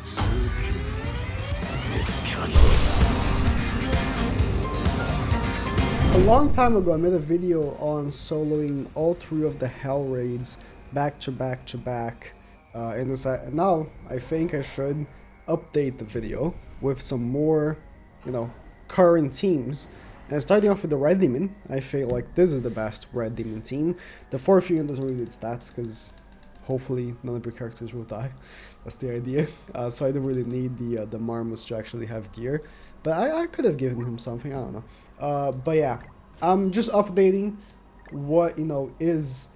A long time ago I made a video on soloing all 3 of the Hell raids back to back to back. Now I think I should update the video with some more, current teams. And starting off with the Red Demon, I feel like this is the best Red Demon team. The 4th unit doesn't really need stats because hopefully none of your characters will die. That's the idea. So I don't really need the Marmos to actually have gear. But I could have given him something, I don't know. But yeah, I'm just updating what, is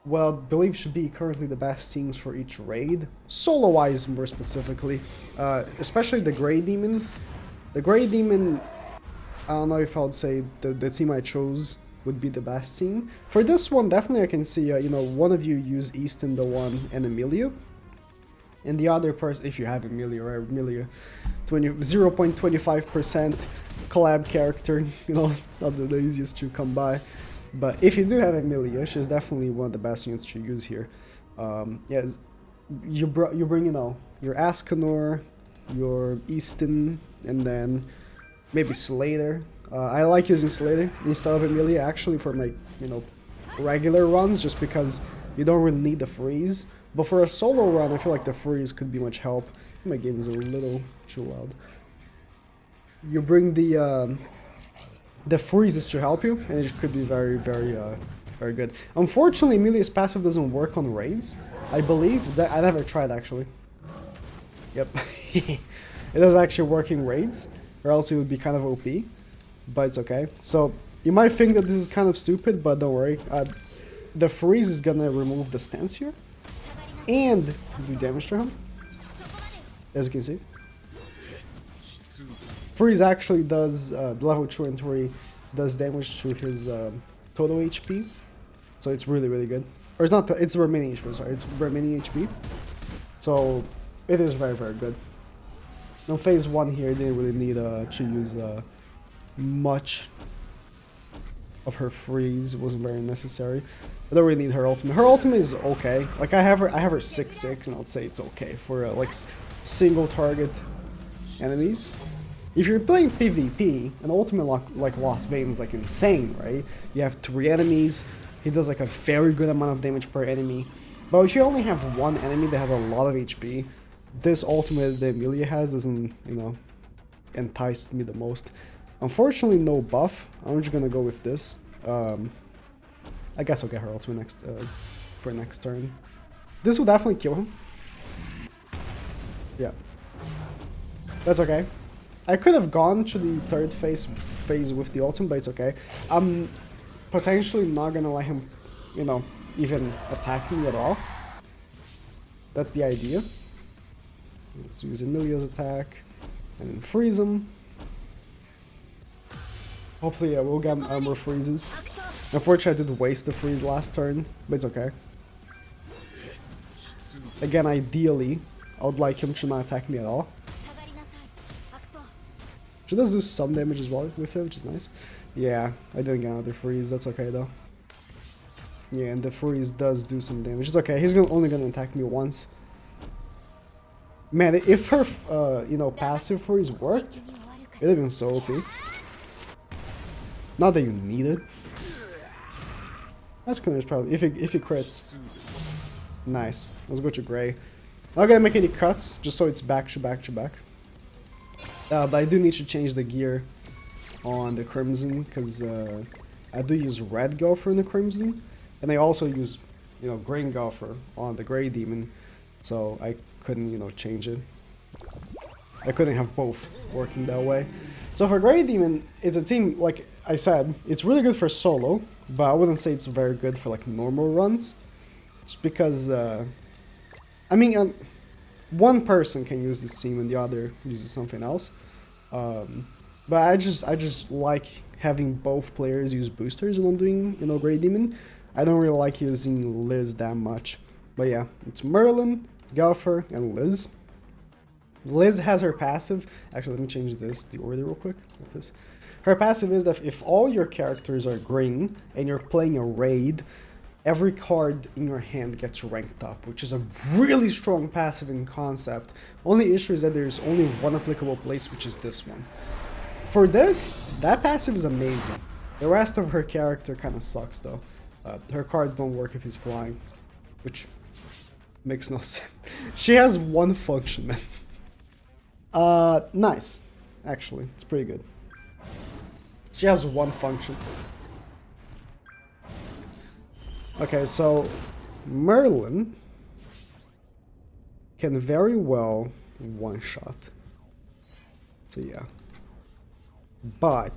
what I believe should be currently the best teams for each raid. Solo-wise, more specifically. Especially the Grey Demon. The Grey Demon, I don't know if I would say the team I chose would be the best team. For this one, definitely I can see, one of you use Easton, the one, and Amelia. And the other person, if you have Amelia, or Amelia, 0.25% collab character, not the easiest to come by. But if you do have Amelia, she's definitely one of the best units to use here. Yeah, you bring, your Ascanor, your Easton, and then maybe Slater. I like using Slater instead of Amelia actually for my, regular runs, just because you don't really need the freeze. But for a solo run, I feel like the freeze could be much help. My game is a little too loud. You bring the freezes to help you, and it could be very, very, very good. Unfortunately, Amelia's passive doesn't work on raids. I believe that I never tried actually. Yep, it does actually work in raids, or else it would be kind of OP. But it's okay. So you might think that this is kind of stupid, but don't worry. The freeze is gonna remove the stance here and do damage to him, as you can see. Freeze actually does the level 2 and 3 does damage to his total HP, so it's really, really good. Or it's not, it's remaining HP, sorry, it's remaining HP. So it is very, very good. On phase 1 here, they didn't really need to use much of her freeze. It wasn't very necessary. I don't really need her ultimate. Her ultimate is okay. Like I have her 6/6, and I'd say it's okay for like single target enemies. If you're playing PvP, an ultimate like Lost Vein is like insane, right? You have 3 enemies. He does like a very good amount of damage per enemy. But if you only have 1 enemy that has a lot of HP, this ultimate that Amelia has doesn't, entice me the most. Unfortunately, no buff. I'm just gonna go with this. I guess I'll get her ultimate next for next turn. This will definitely kill him. Yeah, that's okay. I could have gone to the 3rd phase with the ultimate, but it's okay. I'm potentially not gonna let him, even attack me at all. That's the idea. Let's use Amelia's attack and then freeze him. Hopefully, yeah, we'll get more freezes. Unfortunately, I did waste the freeze last turn, but it's okay. Again, ideally, I would like him to not attack me at all. She does do some damage as well with him, which is nice. Yeah, I didn't get another freeze. That's okay though. Yeah, and the freeze does do some damage. It's okay. He's only gonna attack me once. Man, if her, passive freeze worked, it'd have been so OP. Not that you need it. That's kind of probably if it crits. Nice. Let's go to Gray. Not gonna make any cuts, just so it's back to back to back. But I do need to change the gear on the Crimson, because I do use Red Gopher in the Crimson, and I also use, Green Gopher on the Grey Demon, so I couldn't, change it. I couldn't have both working that way. So for Grey Demon, it's a team, like I said, it's really good for solo, but I wouldn't say it's very good for like normal runs. Just because, one person can use this team and the other uses something else. But I just like having both players use boosters when I'm doing, Grey Demon. I don't really like using Liz that much. But yeah, it's Merlin, Gopher, and Liz. Liz has her passive. Actually, let me change the order real quick. Like this. Her passive is that if all your characters are green and you're playing a raid, every card in your hand gets ranked up, which is a really strong passive in concept. Only issue is that there's only one applicable place, which is this one. For this, that passive is amazing. The rest of her character kind of sucks though. Her cards don't work if he's flying, which makes no sense. She has one function, man. Nice. Actually, it's pretty good. She has one function. Okay, so Merlin can very well one-shot. So yeah. But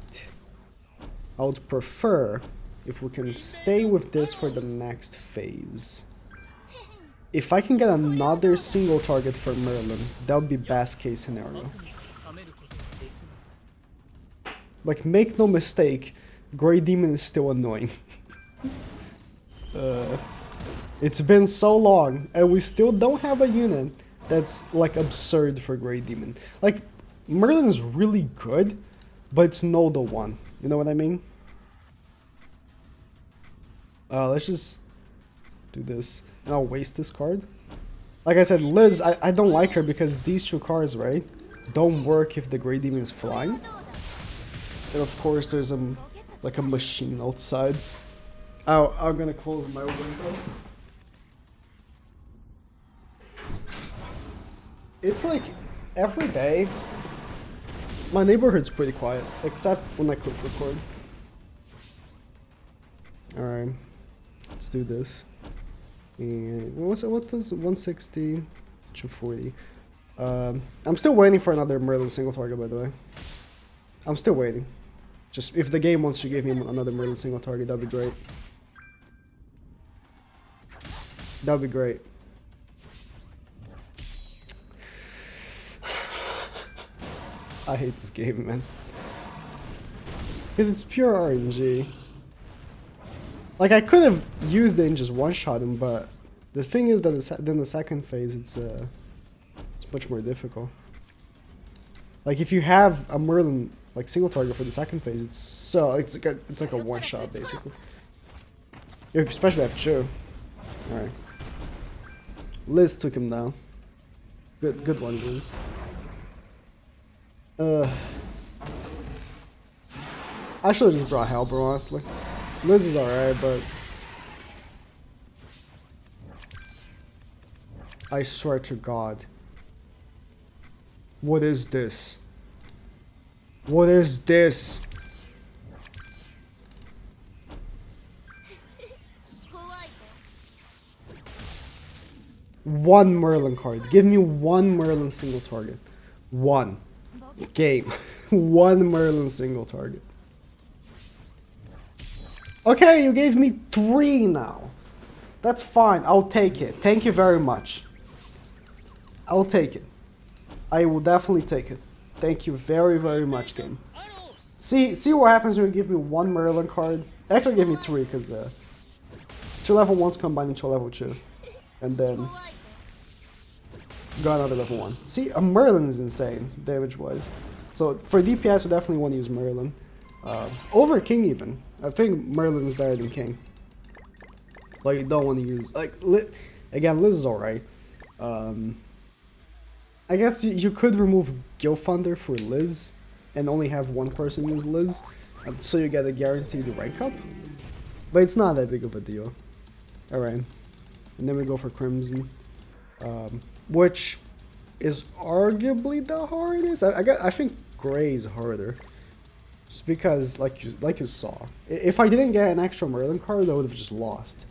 I would prefer if we can stay with this for the next phase. If I can get another single target for Merlin, that would be best case scenario. Like, make no mistake, Grey Demon is still annoying. It's been so long, and we still don't have a unit that's, like, absurd for Grey Demon. Like, Merlin is really good, but it's no the one. You know what I mean? Let's just do this. And I'll waste this card. Like I said, Liz, I don't like her because these two cards, right, don't work if the Grey Demon is flying. And of course there's like a machine outside. Oh, I'm gonna close my window. It's like every day my neighborhood's pretty quiet, except when I click record. Alright, let's do this. And what does 160, 240? I'm still waiting for another Merlin single target, by the way. I'm still waiting. Just if the game wants to give me another Merlin single target, that'd be great. That'd be great. I hate this game, man. Because it's pure RNG. Like, I could have used it and just one-shot him, but the thing is that in the second phase, it's much more difficult. Like, if you have a Merlin, like, single target for the second phase, it's like a one-shot, basically. Especially if two. Alright. Liz took him down. Good one, Liz. I should have just brought Halberd, honestly. Liz is alright, but I swear to God. What is this? What is this? One Merlin card. Give me one Merlin single target. One. Game. One Merlin single target. Okay, you gave me 3 now. That's fine. I'll take it. Thank you very much. I'll take it. I will definitely take it. Thank you very, very much, game. See what happens when you give me one Merlin card? Actually, give me 3 because 2 level 1s combined into a level 2, and then got another level 1. See, a Merlin is insane damage-wise. So for DPS, you definitely want to use Merlin. Over King even. I think Merlin is better than King. But you don't want to use, like, again, Liz is alright. I guess you could remove Gilthunder for Liz and only have one person use Liz, so you get a guaranteed rank up. But it's not that big of a deal. Alright. And then we go for Crimson, which is arguably the hardest. I think Grey is harder. Just because, like you saw, if I didn't get an extra Merlin card, I would have just lost.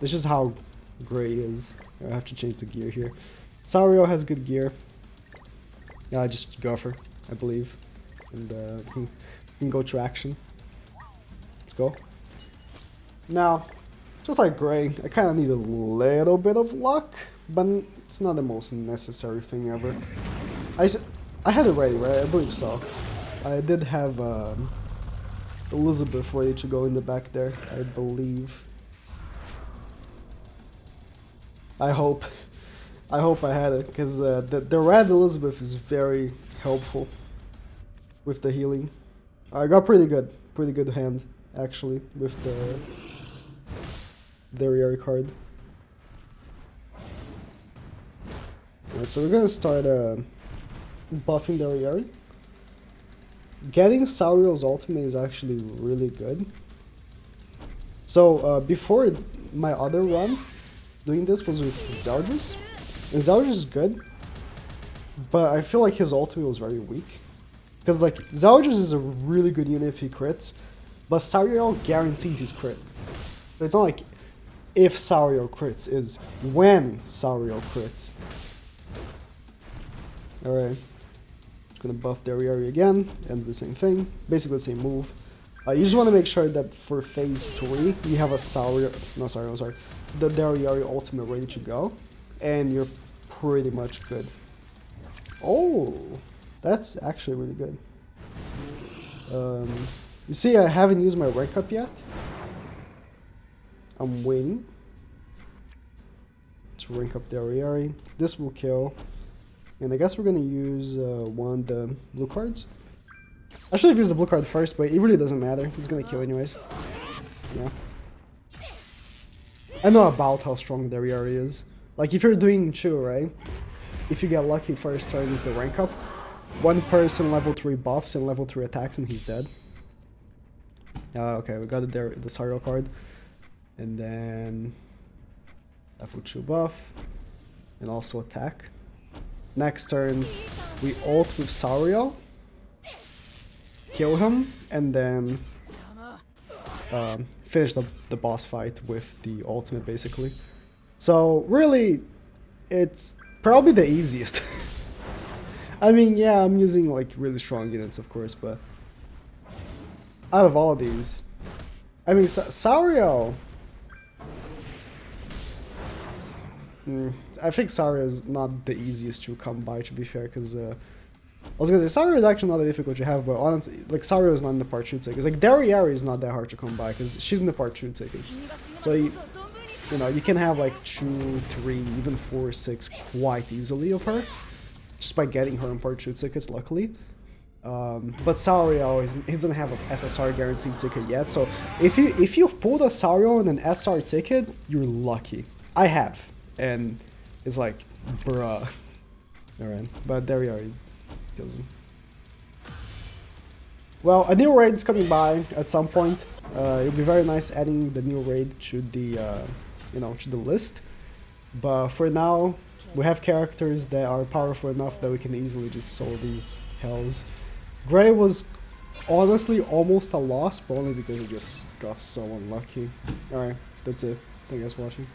This is how Grey is. I have to change the gear here. Sario has good gear. Yeah, just Gopher, I believe. And we can go to action. Let's go. Now, just like Grey, I kind of need a little bit of luck, but it's not the most necessary thing ever. I had it ready, right? I believe so. I did have Elizabeth ready to go in the back there, I believe. I hope I had it, because the red Elizabeth is very helpful with the healing. I got pretty good hand actually with the Riari card. Alright, so we're gonna start buffing the Riari. Getting Saurio's ultimate is actually really good. So before my other run, doing this was with Zeldris. And Zeldris is good, but I feel like his ultimate was very weak. Because like Zeldris is a really good unit if he crits, but Saurio guarantees his crit. It's not like if Saurio crits, is when Saurio crits. Alright. Gonna buff Dariari again, and do the same thing. Basically the same move. You just want to make sure that for phase 3, you have a Saurio, no sorry, I'm sorry, the Dariari ultimate ready to go, and you're pretty much good. Oh, that's actually really good. You see, I haven't used my rank up yet. I'm waiting to rank up Dariari. This will kill. And I guess we're gonna use one of the blue cards. I should have used the blue card first, but it really doesn't matter. It's gonna kill anyways. Yeah. I know about how strong Dariari is. Like if you're doing Chu, right? If you get lucky first turn with the rank up, one person level 3 buffs and level 3 attacks and he's dead. Okay, we got the Saurio card. And then level 2 buff. And also attack. Next turn, we ult with Saurio, kill him, and then finish the boss fight with the ultimate, basically. So, really, it's probably the easiest. I mean, yeah, I'm using, like, really strong units, of course, but out of all of these, I mean, Saurio... I think Saurio is not the easiest to come by, to be fair, because I was gonna say Saurio is actually not that difficult to have, but honestly, like Saurio is not in the part 2 tickets. Like Dariari is not that hard to come by because she's in the part 2 tickets. So you know you can have like 2, 3, even 4, 6 quite easily of her, just by getting her in part 2 tickets. Luckily, but Saurio he doesn't have an SSR guaranteed ticket yet. So if you've pulled a Saurio in an SR ticket, you're lucky. I have. And it's like, bruh. Alright, but there we are. He kills him. Well, a new raid is coming by at some point. It'll be very nice adding the new raid to the, to the list. But for now, we have characters that are powerful enough that we can easily just soul these hells. Gray was honestly almost a loss, but only because it just got so unlucky. Alright, that's it. Thank you guys for watching.